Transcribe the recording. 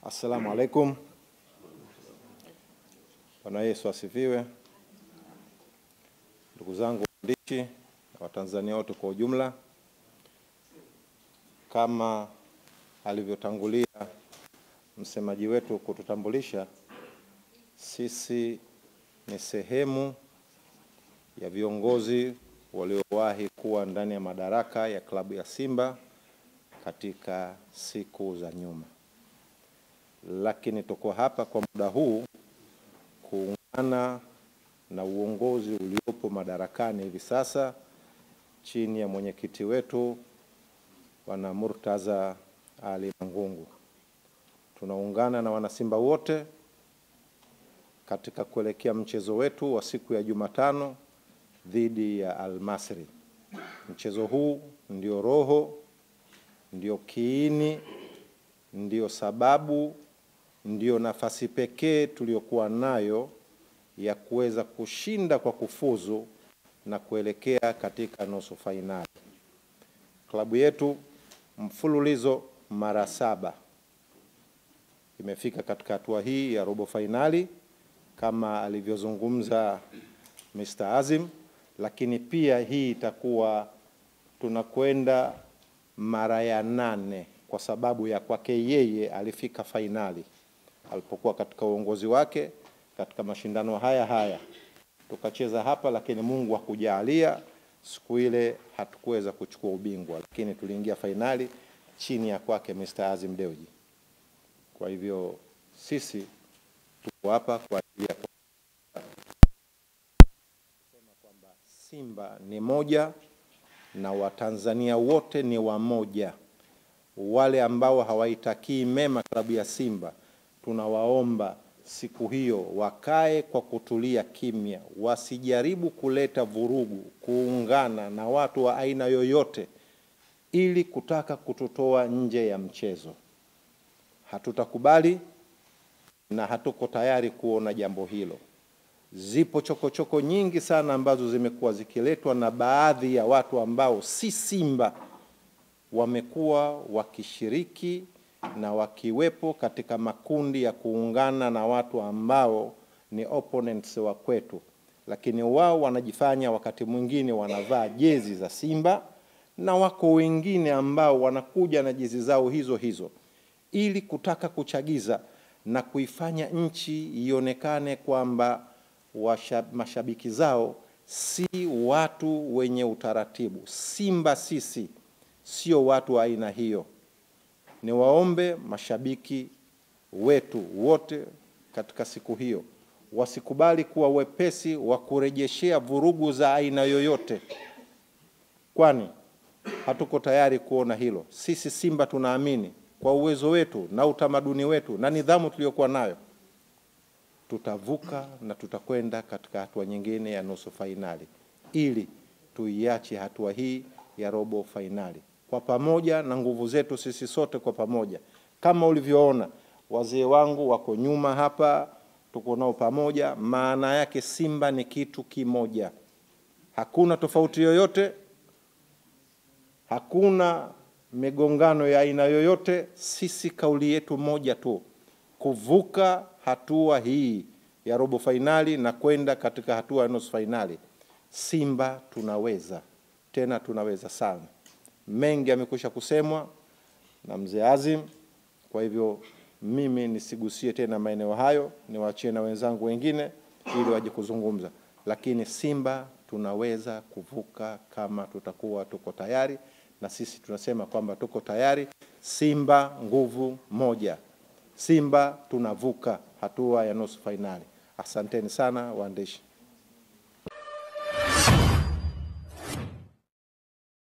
Assalamu alaikum. Bwana Yesu asifiwe. Ndugu zangu waandishi na Watanzania wote kwa ujumla, kama alivyotangulia msemaji wetu kututambulisha, sisi ni sehemu ya viongozi waliowahi kuwa ndani ya madaraka ya klabu ya Simba katika siku za nyuma. Lakini tuko hapa kwa muda huu kuungana na uongozi uliopo madarakani hivi sasa chini ya mwenyekiti wetu Bwana Murtaza Ali Mangungu. Tunaungana na wanasimba wote katika kuelekea mchezo wetu wa siku ya Jumatano dhidi ya Al Masry. Mchezo huu ndio roho, ndio kiini, ndio sababu, ndio nafasi pekee tuliyokuwa nayo ya kuweza kushinda kwa kufuzu na kuelekea katika nusu fainali. Klabu yetu mfululizo mara 7 imefika katika hatua hii ya robo fainali kama alivyozungumza Mr. Azim, lakini pia hii itakuwa tunakwenda mara ya 8 kwa sababu ya kwake yeye alifika fainali alipokuwa katika uongozi wake katika mashindano haya tukacheza hapa, lakini Mungu hakujalia siku ile hatukuweza kuchukua ubingwa, lakini tuliingia fainali chini ya kwake Mr. Azim Dewji. Kwa hivyo sisi tuko hapa kwa ajili ya kusema kwamba Simba ni moja na Watanzania wote ni wamoja. Wale ambao hawaitakii mema klabu ya Simba, tunawaomba siku hiyo wakae kwa kutulia kimya, wasijaribu kuleta vurugu, kuungana na watu wa aina yoyote ili kutaka kututoa nje ya mchezo. Hatutakubali na hatuko tayari kuona jambo hilo. Zipo chokochoko nyingi sana ambazo zimekuwa zikiletwa na baadhi ya watu ambao si Simba, wamekuwa wakishiriki na wakiwepo katika makundi ya kuungana na watu ambao ni opponents wa kwetu, lakini wao wanajifanya wakati mwingine wanavaa jezi za Simba, na wako wengine ambao wanakuja na jezi zao hizo ili kutaka kuchagiza na kuifanya nchi ionekane kwamba mashabiki zao si watu wenye utaratibu. Simba sisi sio watu wa aina hiyo. Ni waombe mashabiki wetu wote katika siku hiyo wasikubali kuwa wepesi wa kurejeshea vurugu za aina yoyote, kwani hatuko tayari kuona hilo. Sisi Simba tunaamini kwa uwezo wetu na utamaduni wetu na nidhamu tuliyokuwa nayo, tutavuka na tutakwenda katika hatua nyingine ya nusu fainali ili tuiache hatua hii ya robo fainali kwa pamoja na nguvu zetu sisi sote kwa pamoja. Kama ulivyoona wazee wangu wako nyuma hapa, tuko nao pamoja. Maana yake Simba ni kitu kimoja, hakuna tofauti yoyote, hakuna migongano ya aina yoyote. Sisi kauli yetu moja tu, kuvuka hatua hii ya robo fainali na kwenda katika hatua ya nusu fainali. Simba tunaweza, tena tunaweza sana. Mengi yamekwisha kusemwa na mzee Azim, kwa hivyo mimi nisigusie tena maeneo hayo, niwaachie na wenzangu wengine ili waje kuzungumza. Lakini Simba tunaweza kuvuka kama tutakuwa tuko tayari, na sisi tunasema kwamba tuko tayari. Simba nguvu moja. Simba tunavuka hatua ya nusu fainali. Asanteni sana waandishi.